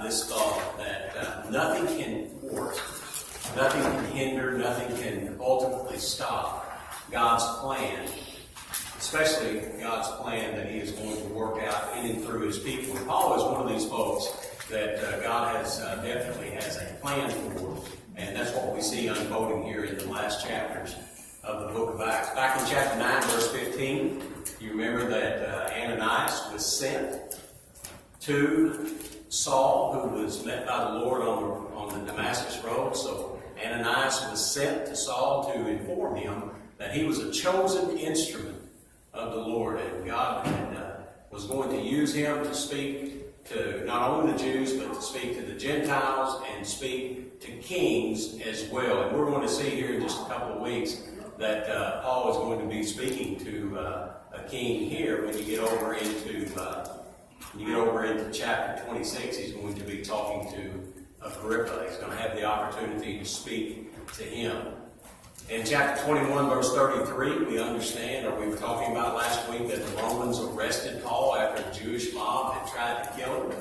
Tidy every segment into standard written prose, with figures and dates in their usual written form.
this thought that nothing can thwart, nothing can hinder, nothing can ultimately stop God's plan, especially God's plan that He is going to work out in and through His people. And Paul is one of these folks that God has definitely has a plan for, and that's what we see unfolding here in the last chapters of the book of Acts. Back in chapter 9, verse 15, you remember that Ananias was sent to Saul, who was met by the Lord on the Damascus road. So Ananias was sent to Saul to inform him that he was a chosen instrument of the Lord, and God was going to use him to speak to not only the Jews, but to speak to the Gentiles and speak to kings as well. And we're going to see here in just a couple of weeks that Paul is going to be speaking to a king here. When you get over into chapter 26, he's going to be talking to Agrippa. He's going to have the opportunity to speak to him. In chapter 21, verse 33, we understand, or we were talking about last week, that the Romans arrested Paul after the Jewish mob had tried to kill him.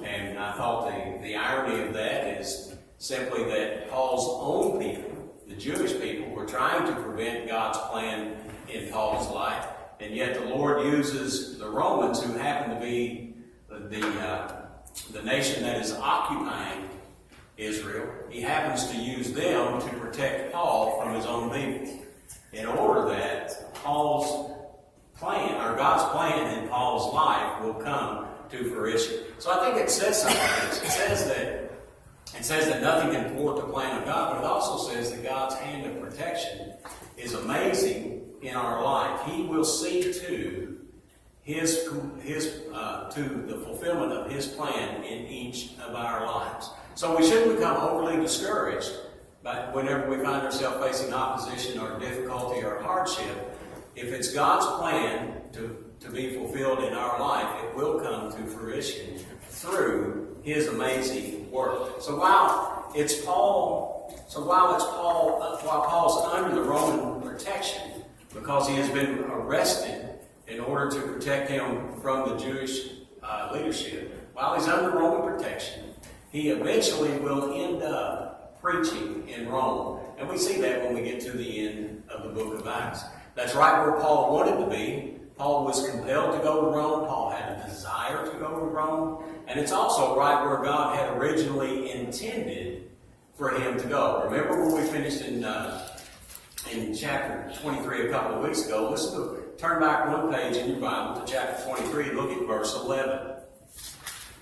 And I thought the irony of that is simply that Paul's own people, the Jewish people, were trying to prevent God's plan in Paul's life. And yet the Lord uses the Romans, who happen to be the nation that is occupying Israel. He happens to use them to protect Paul from his own people, in order that Paul's plan, or God's plan in Paul's life, will come to fruition. So I think it says something. It says that nothing can thwart the plan of God, but it also says that God's hand of protection is amazing in our life. He will see to the fulfillment of His plan in each of our lives. So we shouldn't become overly discouraged whenever we find ourselves facing opposition or difficulty or hardship. If it's God's plan to be fulfilled in our life, it will come to fruition through His amazing work. So while Paul's under the Roman protection, because he has been arrested in order to protect him from the Jewish leadership, while he's under Roman protection, he eventually will end up preaching in Rome. And we see that when we get to the end of the book of Acts. That's right where Paul wanted to be. Paul was compelled to go to Rome. Paul had a desire to go to Rome. And it's also right where God had originally intended for him to go. Remember when we finished in chapter 23 a couple of weeks ago? Turn back one page in your Bible to chapter 23. Look at verse 11.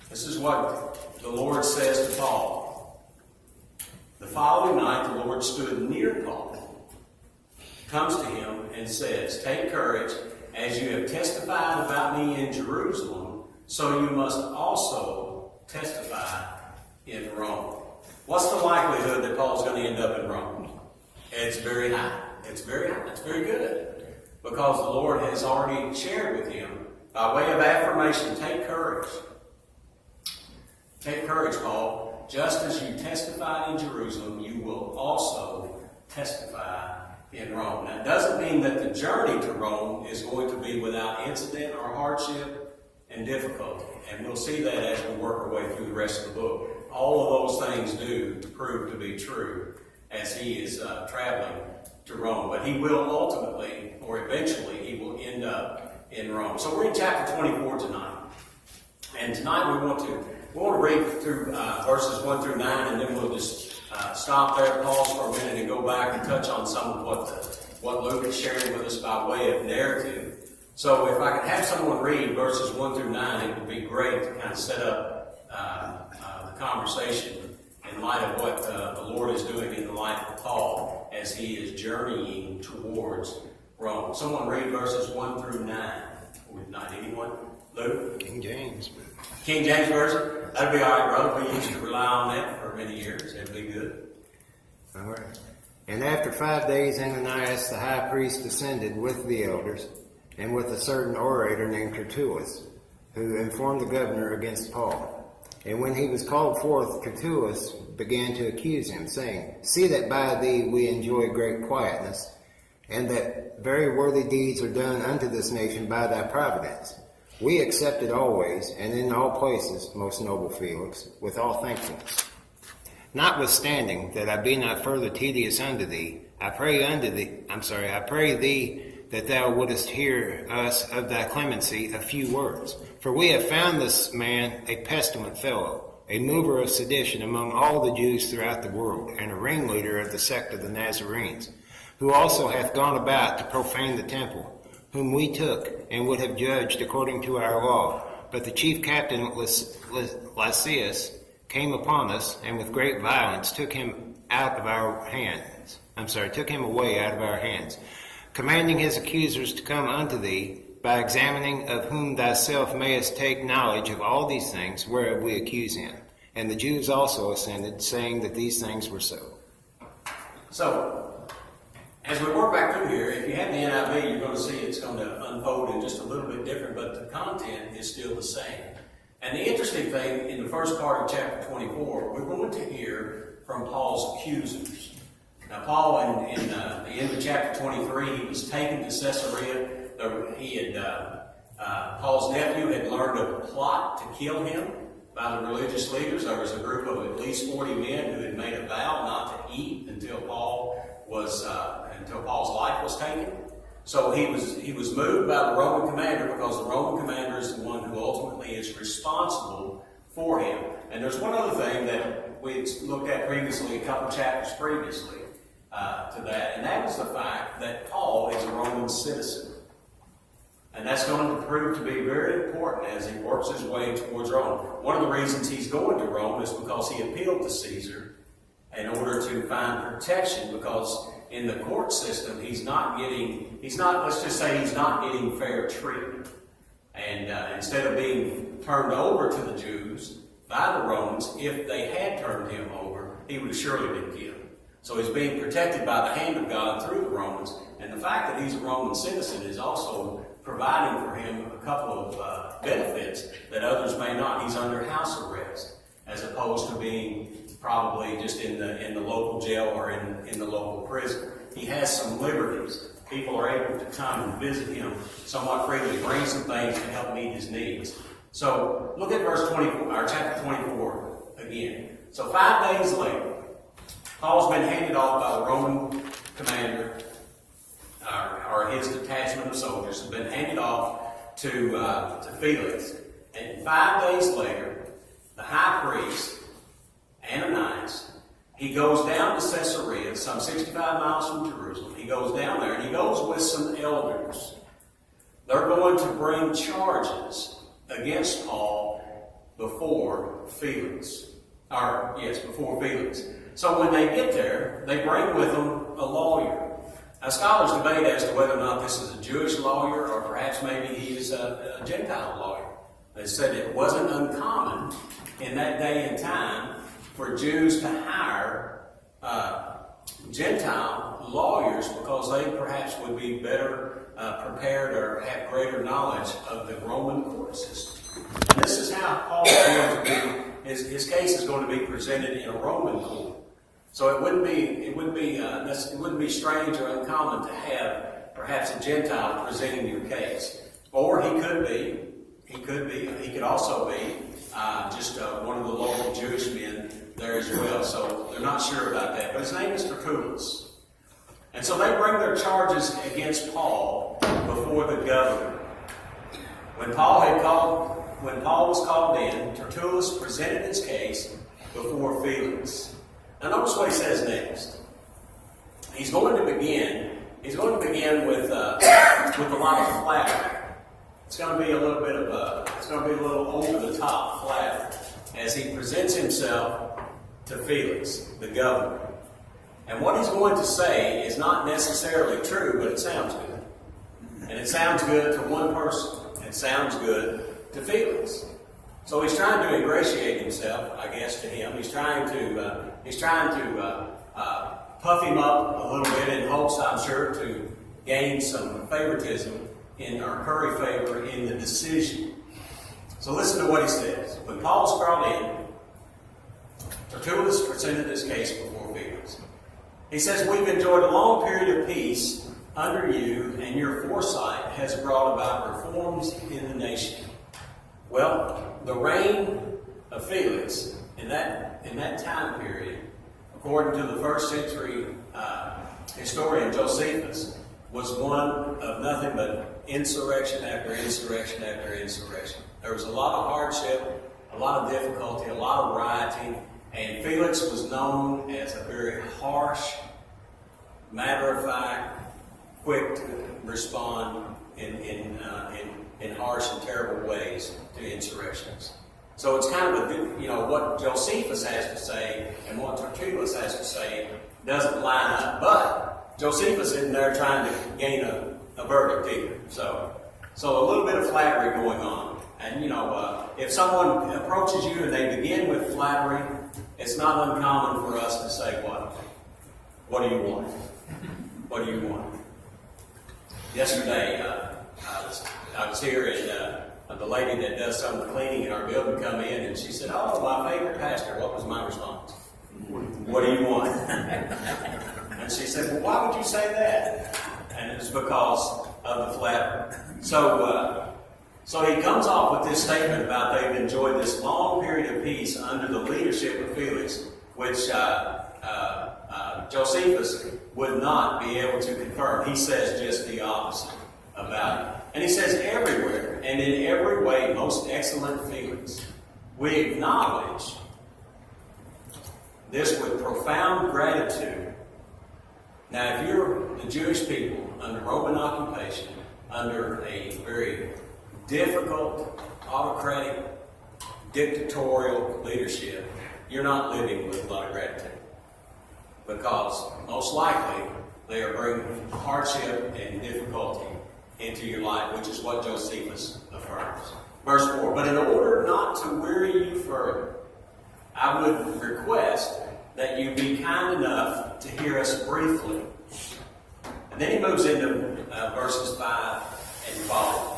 This is what the Lord says to Paul. The following night, the Lord stood near Paul, comes to him, and says, "Take courage, as you have testified about me in Jerusalem, so you must also testify in Rome." What's the likelihood that Paul's going to end up in Rome? It's very high. It's very high. It's very good. Because the Lord has already shared with him, by way of affirmation, take courage. Take courage, Paul. Just as you testified in Jerusalem, you will also testify in Rome. That doesn't mean that the journey to Rome is going to be without incident or hardship and difficulty. And we'll see that as we work our way through the rest of the book. All of those things do prove to be true as he is traveling to Rome. But he will ultimately, or eventually, he will end up in Rome. So we're in chapter 24 tonight. And tonight we want to read through verses 1 through 9, and then we'll just stop there, pause for a minute, and go back and touch on some of what Luke is sharing with us by way of narrative. So if I could have someone read verses 1 through 9, it would be great to kind of set up the conversation in light of what the Lord is doing in the life of Paul as he is journeying towards Rome. Someone read verses 1 through 9. Or not anyone? Luke? King James. King James Version? That'd be all right, brother. We used to rely on that for many years. That'd be good. All right. And after 5 days, Ananias the high priest descended with the elders and with a certain orator named Tertullus, who informed the governor against Paul. And when he was called forth, Tertullus began to accuse him, saying, "See that by thee we enjoy great quietness, and that very worthy deeds are done unto this nation by thy providence. We accept it always, and in all places, most noble Felix, with all thankfulness. Notwithstanding that I be not further tedious unto thee, I pray thee that thou wouldest hear us of thy clemency a few words. For we have found this man a pestilent fellow, a mover of sedition among all the Jews throughout the world, and a ringleader of the sect of the Nazarenes, who also hath gone about to profane the temple, whom we took and would have judged according to our law. But the chief captain Lysias came upon us, and with great violence took him away out of our hands, commanding his accusers to come unto thee, by examining of whom thyself mayest take knowledge of all these things whereof we accuse him. And the Jews also assented, saying that these things were so. So, as we work back through here, if you have the NIV, you're going to see it's going to unfold in just a little bit different, but the content is still the same. And the interesting thing, in the first part of chapter 24, we're going to hear from Paul's accusers. Now, Paul, in the end of chapter 23, he was taken to Caesarea. Paul's nephew had learned of a plot to kill him by the religious leaders. There was a group of at least 40 men who had made a vow not to eat until Paul's life was taken. So he was moved by the Roman commander, because the Roman commander is the one who ultimately is responsible for him. And there's one other thing that we looked at previously, a couple chapters previously to that, and that was the fact that Paul is a Roman citizen. And that's going to prove to be very important as he works his way towards Rome. One of the reasons he's going to Rome is because he appealed to Caesar in order to find protection, because in the court system, he's not getting fair treatment. And instead of being turned over to the Jews by the Romans, if they had turned him over, he would have surely been killed. So he's being protected by the hand of God through the Romans. And the fact that he's a Roman citizen is also providing for him a couple of benefits that others may not. He's under house arrest, as opposed to being probably just in the local jail or in the local prison. He has some liberties. People are able to come and visit him somewhat freely, bring some things to help meet his needs. So look at chapter 24 again. So 5 days later, Paul's been handed off by the Roman commander, or his detachment of soldiers has been handed off to Felix. And 5 days later, the high priest, Ananias, he goes down to Caesarea, some 65 miles from Jerusalem. He goes down there and he goes with some elders. They're going to bring charges against Paul before Felix. Before Felix. So when they get there, they bring with them a lawyer. Now, scholars debate as to whether or not this is a Jewish lawyer or perhaps maybe he is a Gentile lawyer. They said it wasn't uncommon in that day and time for Jews to hire Gentile lawyers, because they perhaps would be better prepared or have greater knowledge of the Roman court system. And this is how Paul is going to be. His case is going to be presented in a Roman court. So it wouldn't be strange or uncommon to have perhaps a Gentile presenting your case, or he could also be just one of the local Jewish men there as well. So they're not sure about that. But his name is Tertullus. And so they bring their charges against Paul before the governor. When Paul was called in, Tertullus presented his case before Felix. Now notice what he says next. He's going to begin with a lot of flattery. It's going to be a little over the top flattery as he presents himself to Felix, the governor. And what he's going to say is not necessarily true, but it sounds good. And it sounds good to one person. It sounds good to Felix. So he's trying to ingratiate himself, I guess, to him. He's trying to puff him up a little bit in hopes, I'm sure, to gain some favoritism or curry favor in the decision. So listen to what he says. When Paul was brought in, Tertullus presented his case before Felix. He says, "We've enjoyed a long period of peace under you and your foresight has brought about reforms in the nation. Well, the reign of Felix in that time period, according to the first century historian Josephus, was one of nothing but insurrection after insurrection after insurrection. There was a lot of hardship, a lot of difficulty, a lot of rioting, and Felix was known as a very harsh, matter-of-fact, quick to respond in harsh and terrible ways to insurrections. So it's kind of what Josephus has to say and what Tertullus has to say doesn't line up. But Josephus isn't there trying to gain a verdict either. So a little bit of flattery going on. And if someone approaches you and they begin with flattery, it's not uncommon for us to say, "What? What do you want? What do you want?" Yesterday, I was here, and the lady that does some of the cleaning in our building come in, and she said, "Oh, my favorite pastor." What was my response? "What do you want?" And she said, "Well, why would you say that?" And it was because of the flattery. So he comes off with this statement about they've enjoyed this long period of peace under the leadership of Felix, which Josephus would not be able to confirm. He says just the opposite about it. And he says, "Everywhere and in every way, most excellent Felix, we acknowledge this with profound gratitude." Now, if you're the Jewish people under Roman occupation, under a very difficult, autocratic, dictatorial leadership, you're not living with a lot of gratitude. Because most likely they are bringing hardship and difficulty into your life, which is what Josephus affirms. Verse 4, "But in order not to weary you further, I would request that you be kind enough to hear us briefly." And then he moves into verses 5 and following.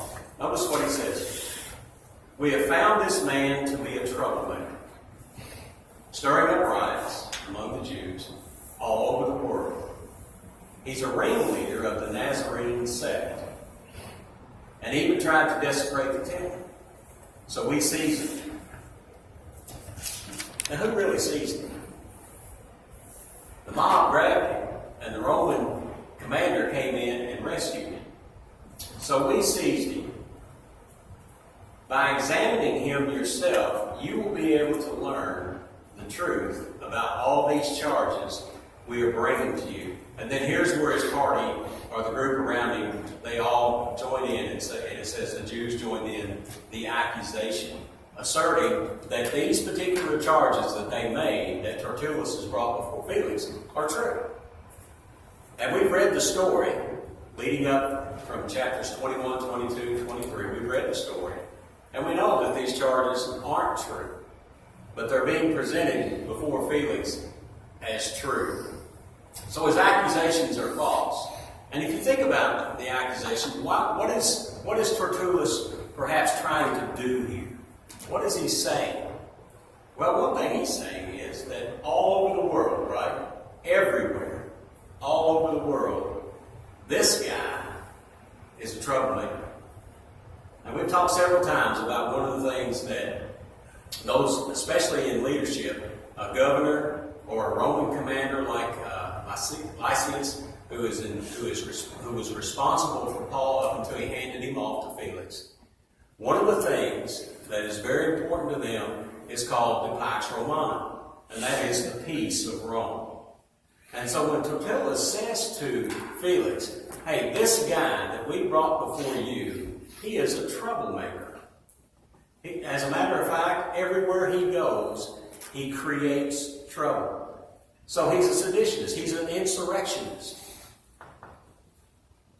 Notice what he says. "We have found this man to be a troublemaker, stirring up riots among the Jews all over the world. He's a ringleader of the Nazarene sect, and even tried to desecrate the temple. So we seized him." Now, who really seized him? The mob grabbed him, and the Roman commander came in and rescued him. So we seized him. By examining him yourself, you will be able to learn the truth about all these charges we are bringing to you. And then here's where his party, or the group around him, they all join in, and it says the Jews joined in the accusation, asserting that these particular charges that they made, that Tertullus has brought before Felix, are true. And we've read the story leading up from chapters 21, 22, 23. We've read the story. And we know that these charges aren't true. But they're being presented before Felix as true. So his accusations are false. And if you think about the accusation, what is Tertullus perhaps trying to do here? What is he saying? Well, one thing he's saying is that all over the world, right? Everywhere, all over the world, this guy is a troublemaker. And we've talked several times about one of the things that those, especially in leadership, a governor or a Roman commander like Lysias, who was responsible for Paul up until he handed him off to Felix. One of the things that is very important to them is called the Pax Romana, and that is the peace of Rome. And so when Tertullus says to Felix, "Hey, this guy that we brought before you, he is a troublemaker. As a matter of fact, everywhere he goes, he creates trouble. So he's a seditionist. He's an insurrectionist."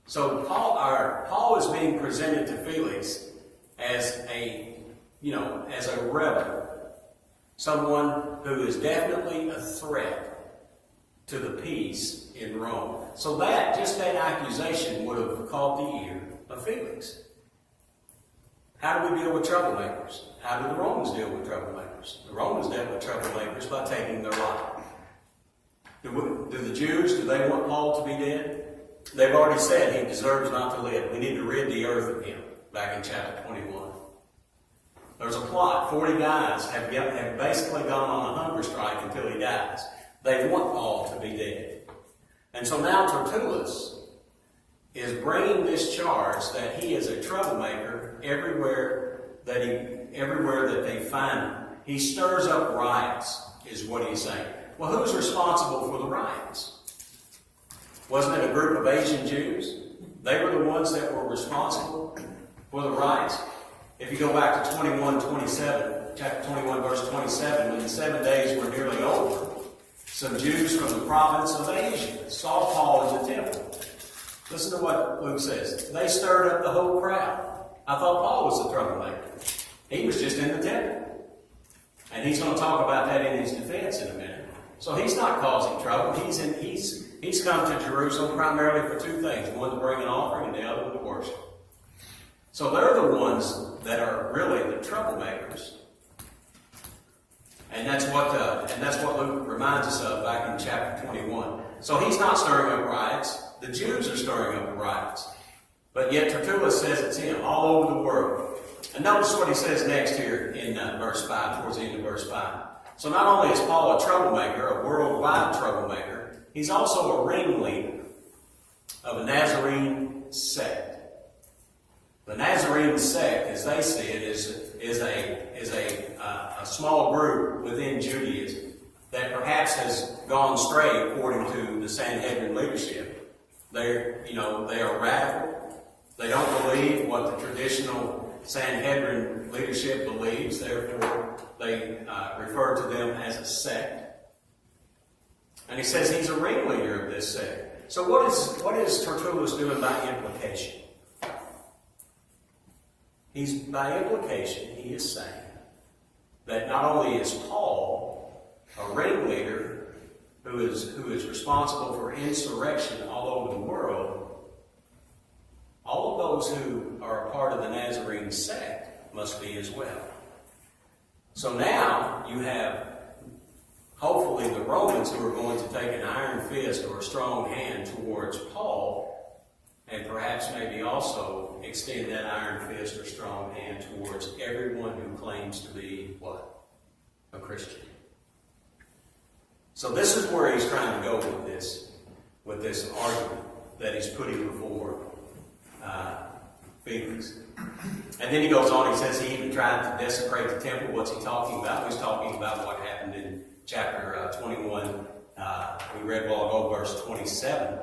So Paul is being presented to Felix as a rebel, someone who is definitely a threat to the peace in Rome. So that accusation would have caught the ear of Felix. How do we deal with troublemakers? How do the Romans deal with troublemakers? The Romans dealt with troublemakers by taking their life. Do the Jews, do they want Paul to be dead? they've already said he deserves not to live. We need to rid the earth of him, back in chapter 21. There's a plot. 40 guys have basically gone on a hunger strike until he dies. They want Paul to be dead. And so now Tertullus is bringing this charge that he is a troublemaker everywhere that they find him. He stirs up riots, is what he's saying. Well, who's responsible for the riots? Wasn't it a group of Asian Jews? They were the ones that were responsible for the riots. If you go back to chapter 21, verse 27, when the 7 days were nearly over, some Jews from the province of Asia saw Paul in the temple. Listen to what Luke says. They stirred up the whole crowd. I thought Paul was the troublemaker. He was just in the temple. And he's going to talk about that in his defense in a minute. So he's not causing trouble. He's come to Jerusalem primarily for two things. One, to bring an offering, and the other, to worship. So they're the ones that are really the troublemakers. And that's what Luke reminds us of back in chapter 21. So he's not stirring up riots. The Jews are stirring up the riots. But yet Tertullus says it's him, all over the world. And notice what he says next here in verse 5, towards the end of verse 5. So not only is Paul a troublemaker, a worldwide troublemaker, he's also a ringleader of a Nazarene sect. The Nazarene sect, as they see it, is a small group within Judaism that perhaps has gone astray according to the Sanhedrin leadership. They are radical. They don't believe what the traditional Sanhedrin leadership believes. Therefore, they refer to them as a sect. And he says he's a ringleader of this sect. So what is Tertullus doing by implication? By implication, he is saying that not only is Paul a ringleader who is responsible for insurrection all over the world, all of those who are a part of the Nazarene sect must be as well. So now you have, hopefully, the Romans who are going to take an iron fist or a strong hand towards Paul, and perhaps maybe also extend that iron fist or strong hand towards everyone who claims to be what? A Christian. So this is where he's trying to go with this argument that he's putting before Felix. And then he goes on, he says he even tried to desecrate the temple. What's he talking about? He's talking about what happened in chapter 21. We read a while ago, verse 27.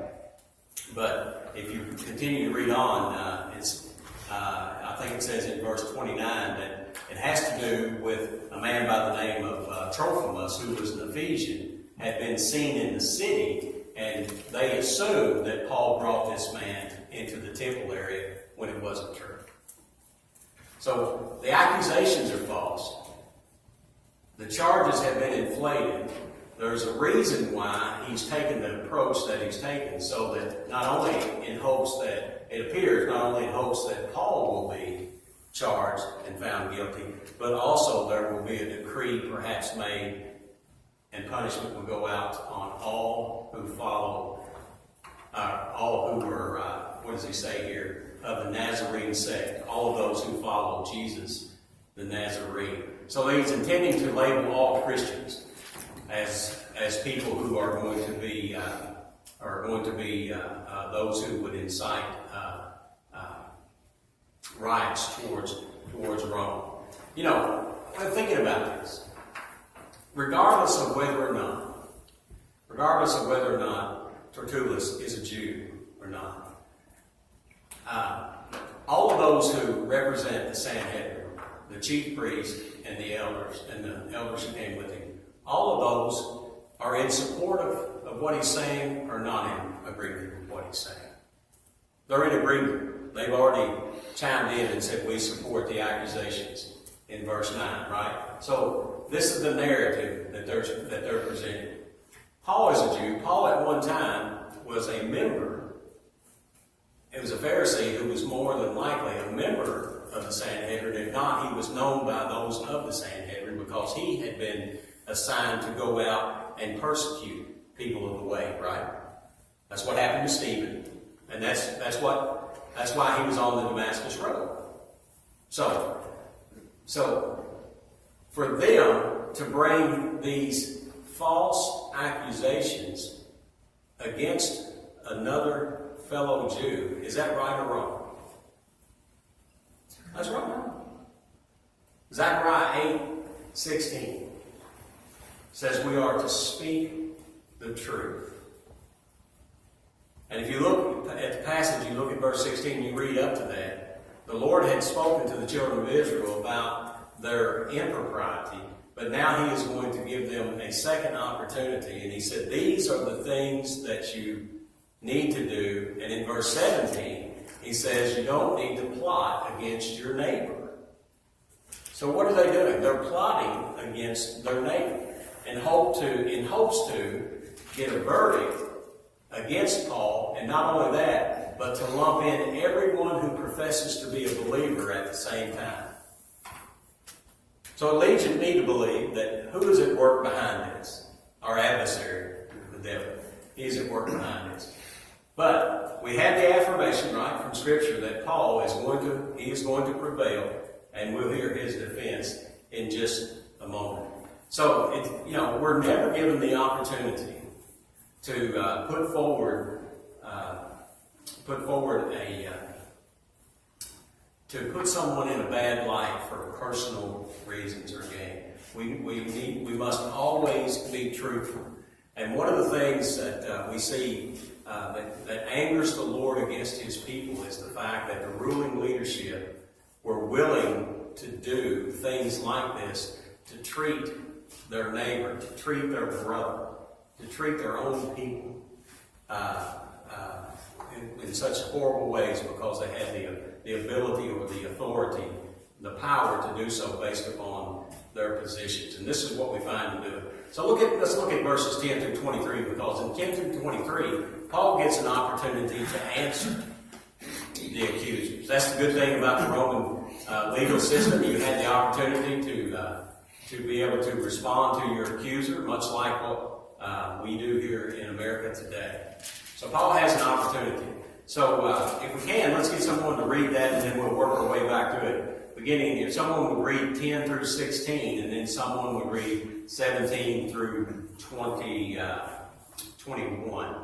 But if you continue to read on, I think it says in verse 29 that it has to do with a man by the name of Trophimus, who was an Ephesian, had been seen in the city, and they assumed that Paul brought this man into the temple area when it wasn't true. So the accusations are false. The charges have been inflated. There's a reason why he's taken the approach that he's taken, so that not only in hopes that, it appears, not only in hopes that Paul will be charged and found guilty, but also there will be a decree perhaps made and punishment will go out on all who follow, all who are, what does he say here, of the Nazarene sect, all of those who follow Jesus, the Nazarene. So he's intending to label all Christians as people who are going to be those who would incite riots towards Rome. You know, I'm thinking about this. Regardless of whether or not Tertullus is a Jew or not, all of those who represent the Sanhedrin, the chief priest and the elders who came with him, all of those are in support of what he's saying or not in agreement with what he's saying. They're in agreement. They've already chimed in and said we support the accusations in verse 9, right? So this is the narrative that they're presenting. Paul is a Jew. Paul at one time was a member. It was a Pharisee who was more than likely a member of the Sanhedrin. If not, he was known by those of the Sanhedrin because he had been assigned to go out and persecute people of the way, right? That's what happened to Stephen. And that's why he was on the Damascus Road. So for them to bring these false accusations against another fellow Jew, is that right or wrong? That's wrong. Zechariah 8:16 says we are to speak the truth. And if you look at the passage, you look at verse 16, you read up to that, the Lord had spoken to the children of Israel about their impropriety, but now he is going to give them a second opportunity. And he said, these are the things that you need to do. And in verse 17, he says, you don't need to plot against your neighbor. So what are they doing? They're plotting against their neighbor in hopes to get a verdict against Paul, and not only that, but to lump in everyone who professes to be a believer at the same time. So it leads me to believe that who is at work behind this? Our adversary, the devil. He is at work behind this. But we have the affirmation, right, from Scripture that Paul is going to prevail, and we'll hear his defense in just a moment. So, we're never given the opportunity to put forward to put someone in a bad light for personal reasons or gain. We must always be truthful. And one of the things that we see that angers the Lord against his people is the fact that the ruling leadership were willing to do things like this, to treat their neighbor, to treat their brother, to treat their own people in such horrible ways because they had the ability or the authority, the power to do so based upon their positions. And this is what we find to do. So let's look at verses 10 through 23, because in 10 through 23, Paul gets an opportunity to answer the accusers. That's the good thing about the Roman legal system. You had the opportunity to be able to respond to your accuser, much like what we do here in America today. So Paul has an opportunity. So if we can, let's get someone to read that, and then we'll work our way back to it. Beginning, if someone would read 10 through 16, and then someone would read 17 through 21.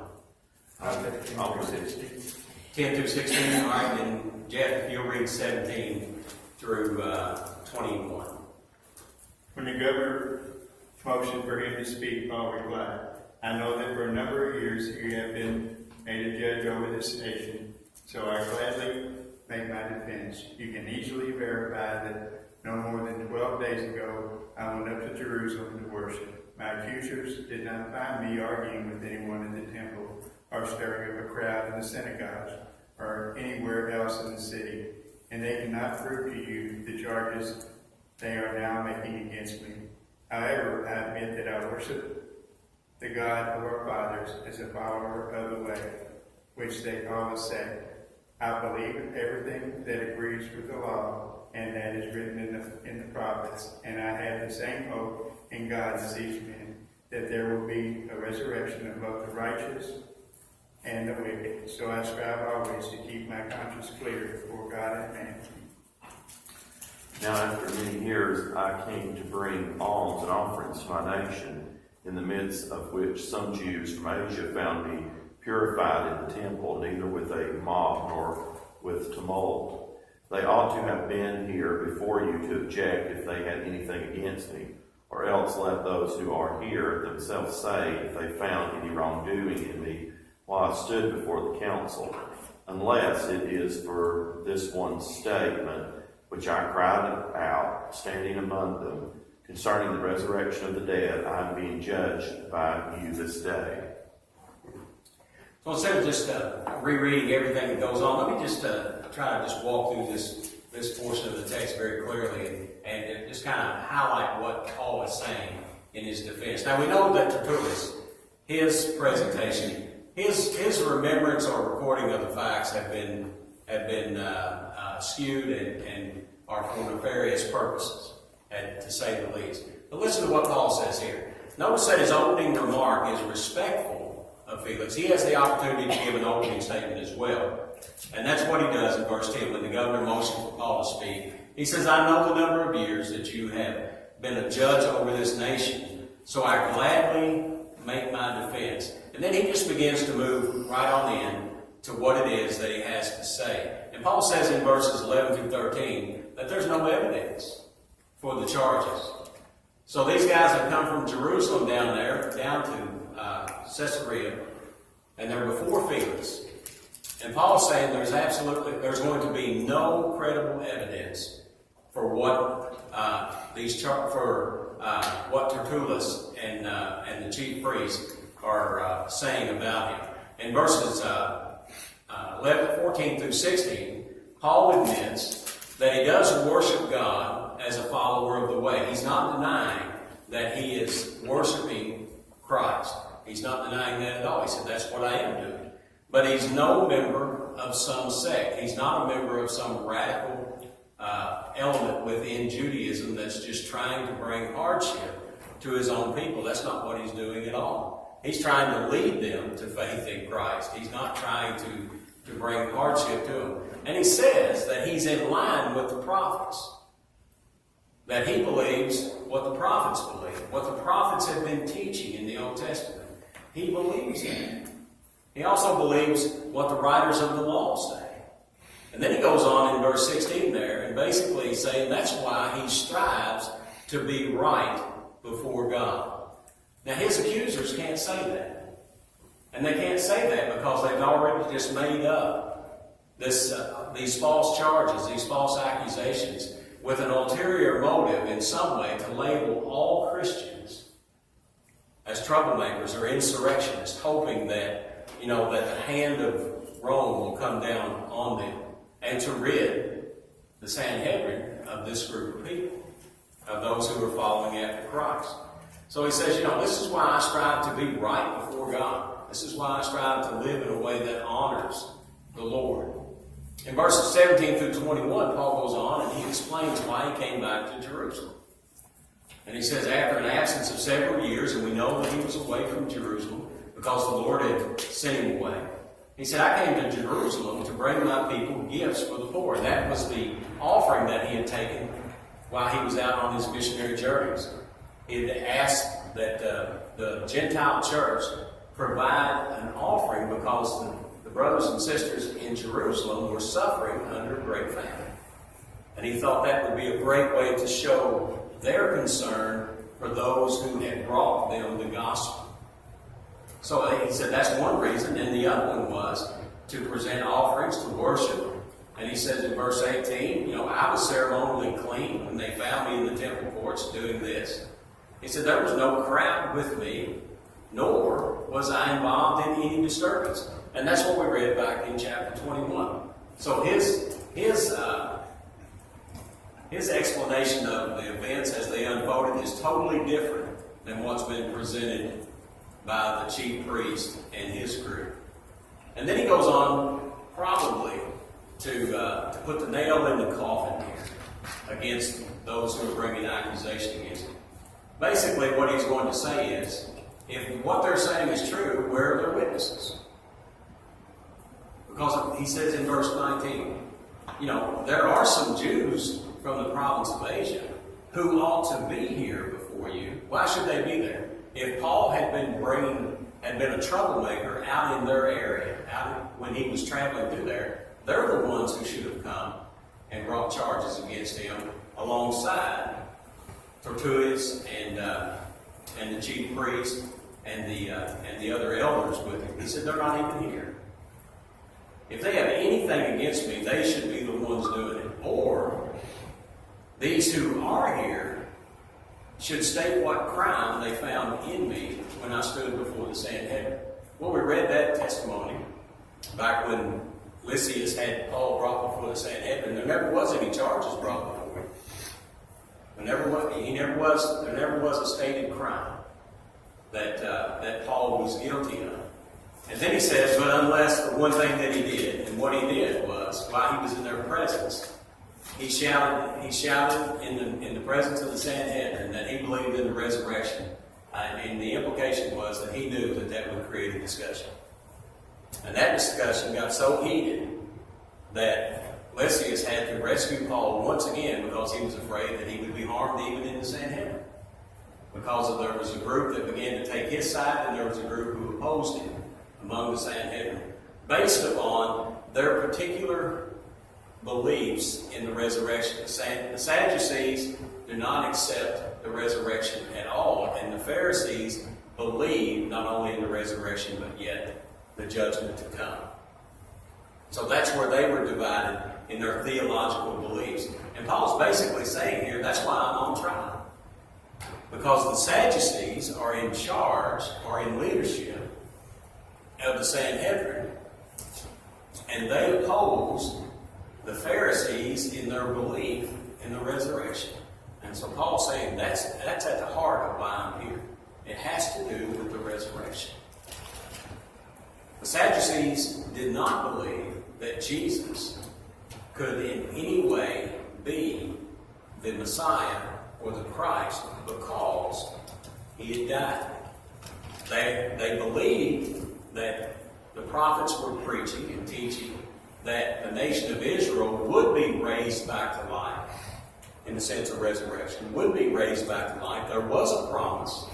I'll read 16. 10 through 16, all right, and Jeff, if you'll read 17 through 21. When the governor motioned for him to speak, Paul replied, I know that for a number of years you have been made a judge over this nation, so I gladly make my defense. You can easily verify that no more than 12 days ago I went up to Jerusalem to worship. My accusers did not find me arguing with anyone in the temple or stirring up a crowd in the synagogues or anywhere else in the city, and they cannot prove to you the charges they are now making against me. However, I admit that I worship the God of our fathers as a follower of the way, which they call a sect. I believe in everything that agrees with the law and that is written in the prophets, and I have the same hope in God as these men, that there will be a resurrection of both the righteous and the wicked. So I strive always to keep my conscience clear before God and man. Now after many years I came to bring alms and offerings to my nation, in the midst of which some Jews from Asia found me purified in the temple, neither with a mob nor with tumult. They ought to have been here before you to object if they had anything against me, or else let those who are here themselves say if they found any wrongdoing in me while I stood before the council, unless it is for this one statement which I cried out, standing among them, concerning the resurrection of the dead. I am being judged by you this day. So instead of just rereading everything that goes on, let me just try to just walk through this portion of the text very clearly and just kind of highlight what Paul is saying in his defense. Now we know that Tertullus, his presentation, his remembrance or recording of the facts have been skewed and are for nefarious purposes, to say the least. But listen to what Paul says here. Notice that his opening remark is respectful of Felix. He has the opportunity to give an opening statement as well. And that's what he does in verse 10 when the governor motioned for Paul to speak. He says, I know the number of years that you have been a judge over this nation, so I gladly make my defense. And then he just begins to move right on in to what it is that he has to say. And Paul says in verses 11 through 13 that there's no evidence for the charges. So these guys have come from Jerusalem down there, down to Caesarea, and they're before Felix. And Paul's saying there's going to be no credible evidence for what what Tertullus and the chief priest are saying about him. In verses 14 through 16, Paul admits that he does worship God as a follower of the way. He's not denying that he is worshiping Christ. He's not denying that at all. He said, that's what I am doing. But he's no member of some sect. He's not a member of some radical element within Judaism that's just trying to bring hardship to his own people. That's not what he's doing at all. He's trying to lead them to faith in Christ. He's not trying to bring hardship to them. And he says that he's in line with the prophets. That he believes what the prophets believe, what the prophets have been teaching in the Old Testament. He believes that. He also believes what the writers of the law say. And then he goes on in verse 16 there, and basically saying that's why he strives to be right before God. Now his accusers can't say that. And they can't say that because they've already just made up these false charges, these false accusations, with an ulterior motive in some way to label all Christians as troublemakers or insurrectionists, hoping that, that the hand of Rome will come down on them and to rid the Sanhedrin of this group of people, of those who are following after Christ. So he says, this is why I strive to be right before God. This is why I strive to live in a way that honors the Lord. In verses 17 through 21, Paul goes on and he explains why he came back to Jerusalem. And he says, after an absence of several years, and we know that he was away from Jerusalem because the Lord had sent him away. He said, I came to Jerusalem to bring my people gifts for the poor. And that was the offering that he had taken while he was out on his missionary journeys. He had asked that the Gentile church provide an offering because the brothers and sisters in Jerusalem were suffering under a great famine. And he thought that would be a great way to show their concern for those who had brought them the gospel. So he said that's one reason, and the other one was to present offerings to worship. And he says in verse 18, I was ceremonially clean when they found me in the temple courts doing this. He said there was no crowd with me, nor was I involved in any disturbance. And that's what we read back in chapter 21. So his explanation of the events as they unfolded is totally different than what's been presented by the chief priest and his group. And then he goes on probably to put the nail in the coffin here against those who are bringing accusation against him. Basically what he's going to say is, if what they're saying is true, where are their witnesses? Because he says in verse 19, there are some Jews from the province of Asia who ought to be here before you. Why should they be there? If Paul had been a troublemaker out in their area, when he was traveling through there, they're the ones who should have come and brought charges against him alongside Tertullus and the chief priest and the other elders with him. He said they're not even here. If they have anything against me, they should be the ones doing it. Or these who are here should state what crime they found in me when I stood before the Sanhedrin. Well, we read that testimony back when Lysias had Paul brought before the Sanhedrin. There never was any charges brought before him. There never was a stated crime that Paul was guilty of. And then he says, but unless the one thing that he did, and what he did was, while he was in their presence, he shouted in the presence of the Sanhedrin that he believed in the resurrection And the implication was that he knew that that would create a discussion. And that discussion got so heated that Lysias had to rescue Paul once again because he was afraid that he would be harmed even in the Sanhedrin. Because there was a group that began to take his side and there was a group who opposed him among the Sanhedrin, based upon their particular beliefs in the resurrection. The Sadducees do not accept the resurrection at all, and the Pharisees believe not only in the resurrection but yet the judgment to come. So that's where they were divided in their theological beliefs. And Paul's basically saying here, that's why I'm on trial. Because the Sadducees are in charge, or in leadership, of the Sanhedrin. And they oppose the Pharisees in their belief in the resurrection. And so Paul's saying that's at the heart of why I'm here. It has to do with the resurrection. The Sadducees did not believe that Jesus could in any way be the Messiah or the Christ because he had died. They believed that the prophets were preaching and teaching that the nation of Israel would be raised back to life, in the sense of resurrection, would be raised back to life. There was a promise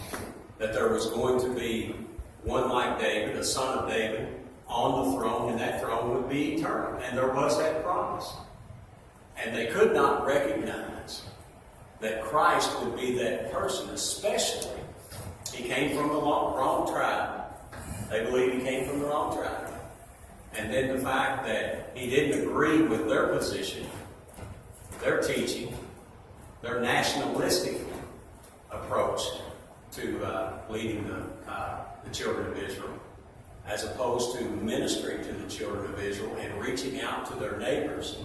that there was going to be one like David, a son of David, on the throne, and that throne would be eternal. And there was that promise. And they could not recognize that Christ would be that person, especially he came from the wrong tribe. They believe he came from the wrong tribe. And then the fact that he didn't agree with their position, their teaching, their nationalistic approach to leading the children of Israel, as opposed to ministering to the children of Israel and reaching out to their neighbors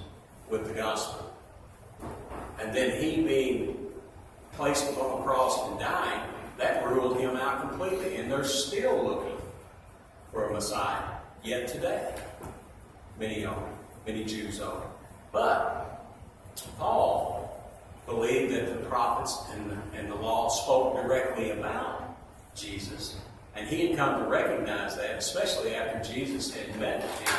with the gospel. And then he being placed upon a cross and dying, that ruled him out completely. And they're still looking for a Messiah, yet today. Many Jews are. But Paul believed that the prophets and the law spoke directly about Jesus. And he had come to recognize that, especially after Jesus had met him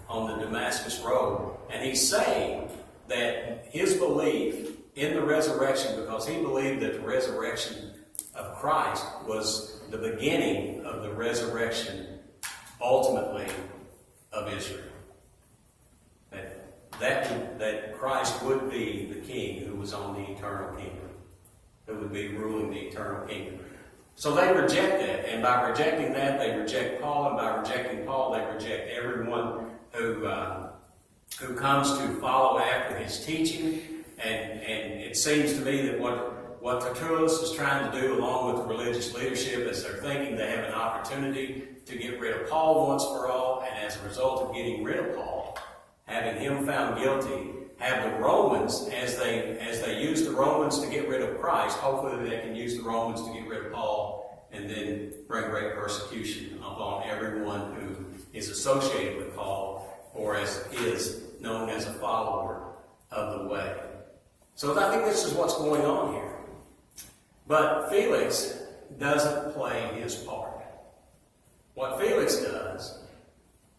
on the Damascus Road. And he's saying that his belief in the resurrection, because he believed that the resurrection of Christ was the beginning of the resurrection, ultimately, of Israel. That Christ would be the king who was on the eternal kingdom, who would be ruling the eternal kingdom. So they reject that, and by rejecting that, they reject Paul, and by rejecting Paul, they reject everyone who comes to follow after his teaching. And it seems to me that what Tertullus is trying to do, along with the religious leadership, is they're thinking they have an opportunity to get rid of Paul once for all, and as a result of getting rid of Paul, having him found guilty, have the Romans, as they use the Romans to get rid of Christ, hopefully they can use the Romans to get rid of Paul, and then bring great persecution upon everyone who is associated with Paul, or is known as a follower of the way. So I think this is what's going on here. But Felix doesn't play his part. What Felix does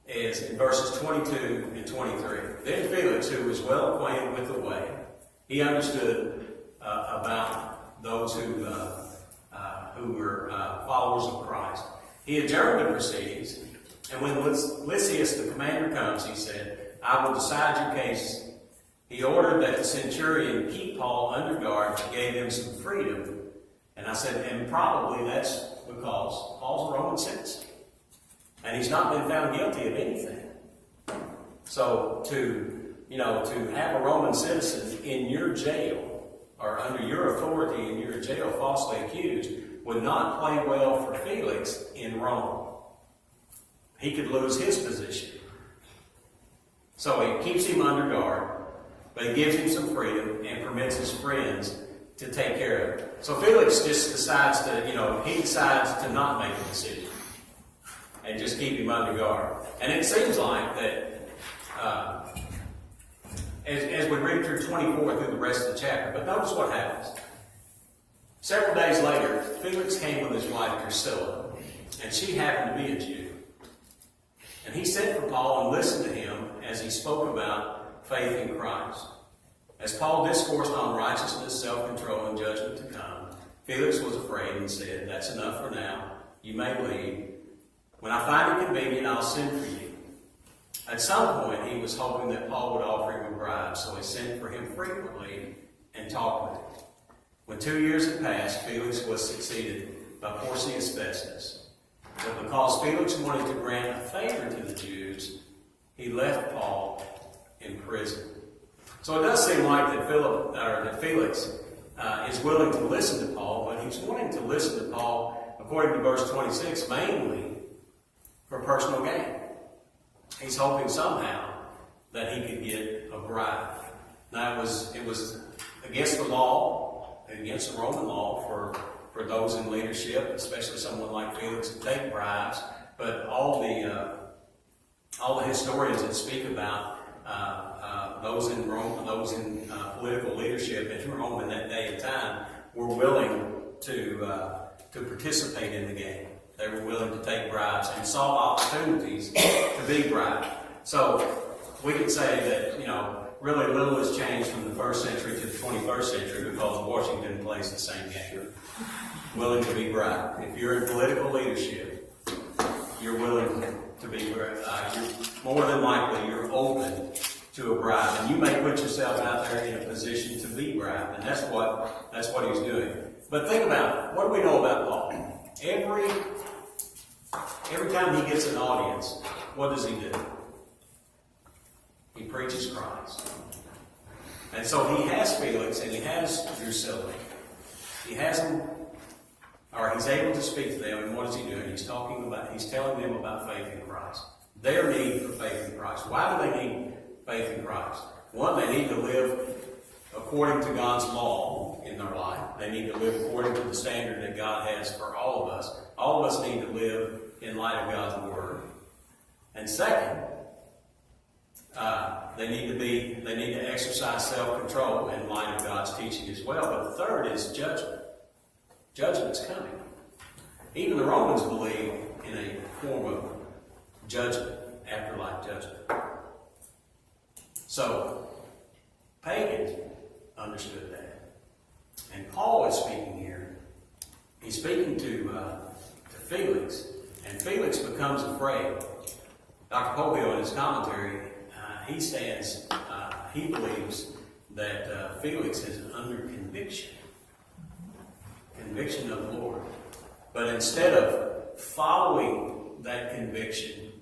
is in verses 22 and 23. Then Felix, who was well acquainted with the way, he understood about those who were followers of Christ. He adjourned the proceedings, and when Lysias the commander comes, he said, "I will decide your case." He ordered that the centurion keep Paul under guard, but gave him some freedom. And I said, and probably that's because Paul's a Roman citizen. And he's not been found guilty of anything. So to have a Roman citizen in your jail, or under your authority in your jail falsely accused, would not play well for Felix in Rome. He could lose his position. So he keeps him under guard, but he gives him some freedom and permits his friends to take care of it. So Felix just decides to not make a decision and just keep him under guard. And it seems like that, as we read through 24 through the rest of the chapter, but notice what happens. Several days later, Felix came with his wife Drusilla, and she happened to be a Jew. And he sent for Paul and listened to him as he spoke about faith in Christ. As Paul discoursed on righteousness, self-control, and judgment to come, Felix was afraid and said, "That's enough for now. You may leave. When I find it convenient, I'll send for you." At some point, he was hoping that Paul would offer him a bribe, so he sent for him frequently and talked with him. When 2 years had passed, Felix was succeeded by Porcius Festus. But because Felix wanted to grant a favor to the Jews, he left Paul in prison. So it does seem like that Felix is willing to listen to Paul, but he's wanting to listen to Paul, according to verse 26, mainly for personal gain. He's hoping somehow that he could get a bribe. Now it was against the law, against the Roman law for those in leadership, especially someone like Felix, to take bribes. But all the historians that speak about those in Rome, those in political leadership in Rome in that day and time, were willing to participate in the game. They were willing to take bribes and saw opportunities to be bribed. So we can say that, really little has changed from the 1st century to the 21st century because Washington plays the same game. Willing to be bribed. If you're in political leadership, you're willing to be bribed. More than likely, you're open to a bribe, and you may put yourself out there in a position to be bribed, and that's what he's doing. But think about it. What do we know about Paul? Every time he gets an audience, what does he do? He preaches Christ. And so he has Felix and he has Drusilla. He has them, or he's able to speak to them, and what is he doing? He's telling them about faith in Christ. Their need for faith in Christ. Why do they need faith in Christ? One, they need to live according to God's law in their life. They need to live according to the standard that God has for all of us. All of us need to live in light of God's Word. And second, they need to exercise self-control in light of God's teaching as well. But the third is judgment. Judgment's coming. Even the Romans believe in a form of judgment, afterlife judgment. So, pagans understood that. And Paul is speaking here. He's speaking to Felix, and Felix becomes afraid. Dr. Poggio, in his commentary, he believes that Felix is under conviction of the Lord. But instead of following that conviction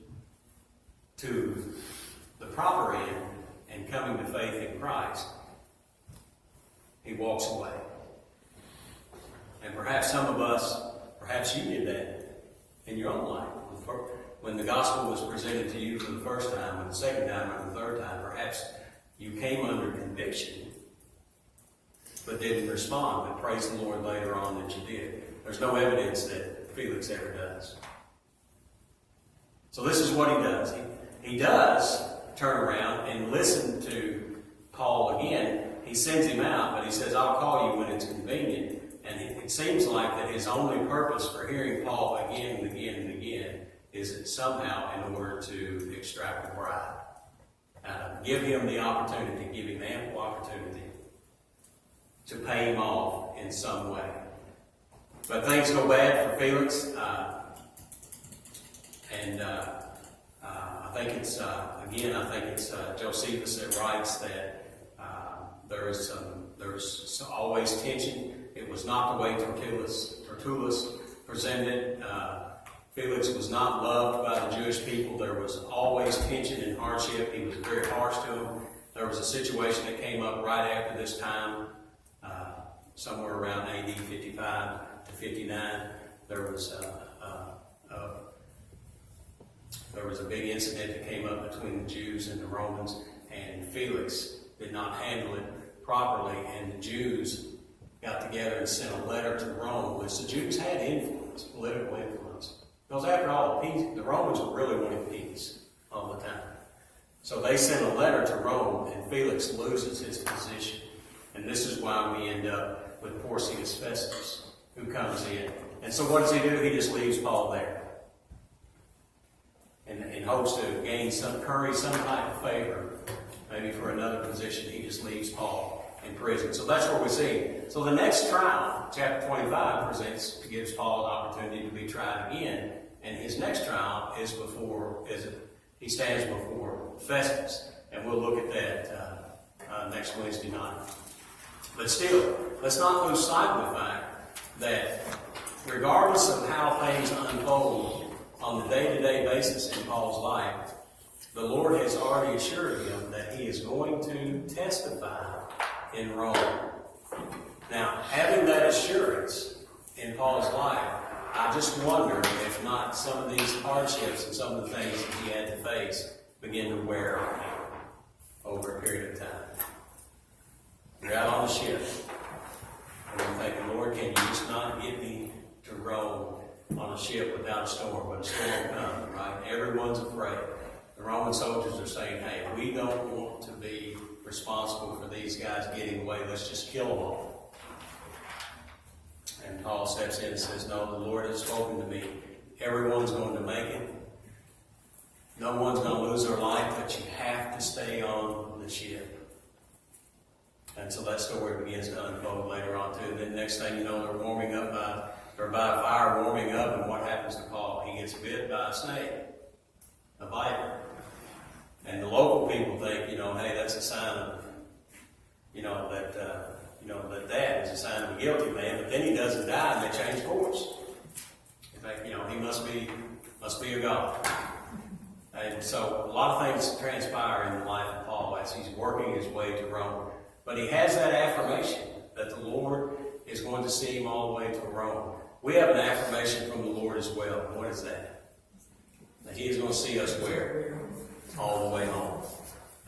to the proper end and coming to faith in Christ, he walks away. And perhaps some of us, perhaps you did that in your own life. When the gospel was presented to you for the first time, or the second time, or the third time, perhaps you came under conviction, but didn't respond. But praise the Lord later on that you did. There's no evidence that Felix ever does. So this is what he does. He does turn around and listen to Paul again. He sends him out, but he says, "I'll call you when it's convenient." And it seems like that his only purpose for hearing Paul again and again and again is that somehow in order to extract a bribe. Give him the opportunity, give him ample opportunity to pay him off in some way. But things go bad for Felix, and I think it's Josephus that writes that there was always tension. It was not the way Tertullus presented. Felix was not loved by the Jewish people. There was always tension and hardship. He was very harsh to them. There was a situation that came up right after this time, somewhere around AD 55 to 59. There was a big incident that came up between the Jews and the Romans, and Felix did not handle it properly, and the Jews got together and sent a letter to Rome, which the Jews had influence, political influence. Because after all, the Romans were really wanting peace all the time. So they sent a letter to Rome, and Felix loses his position. And this is why we end up with Porcius Festus, who comes in. And so what does he do? He just leaves Paul there. In hopes to curry some type of favor, maybe for another position, he just leaves Paul in prison. So that's what we see. So the next trial, chapter 25, gives Paul an opportunity to be tried again. And his next trial he stands before Festus. And we'll look at that next Wednesday night. But still, let's not lose sight of the fact that regardless of how things unfold on the day-to-day basis in Paul's life, the Lord has already assured him that he is going to testify in Rome. Now, having that assurance in Paul's life, I just wonder if not some of these hardships and some of the things that he had to face begin to wear on him over a period of time. You're out on the ship, and I'm thinking, Lord, can you just not get me to Rome on a ship without a storm? But a storm comes, right? Everyone's afraid. The Roman soldiers are saying, hey, we don't want to be responsible for these guys getting away. Let's just kill them all. And Paul steps in and says, no, the Lord has spoken to me. Everyone's going to make it. No one's going to lose their life, but you have to stay on the ship. And so that story begins to unfold later on too. And then next thing you know, they're warming up by a fire, warming up, and what happens to Paul? He gets bit by a snake, a viper. And the local people think, hey, that's a sign of, that is a sign of a guilty man. But then he doesn't die, and they change course. In fact, he must be a god. And so a lot of things transpire in the life of Paul as he's working his way to Rome. But he has that affirmation that the Lord is going to see him all the way to Rome. We have an affirmation from the Lord as well. What is that? That he is going to see us where? All the way home.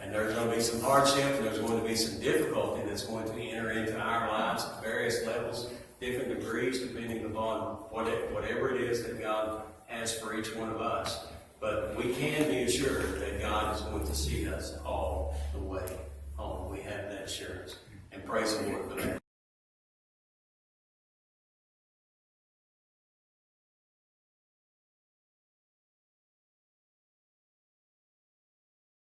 And there's going to be some hardship, and there's going to be some difficulty that's going to enter into our lives at various levels, different degrees, depending upon whatever it is that God has for each one of us. But we can be assured that God is going to see us all the way home. We have that assurance. And praise the Lord.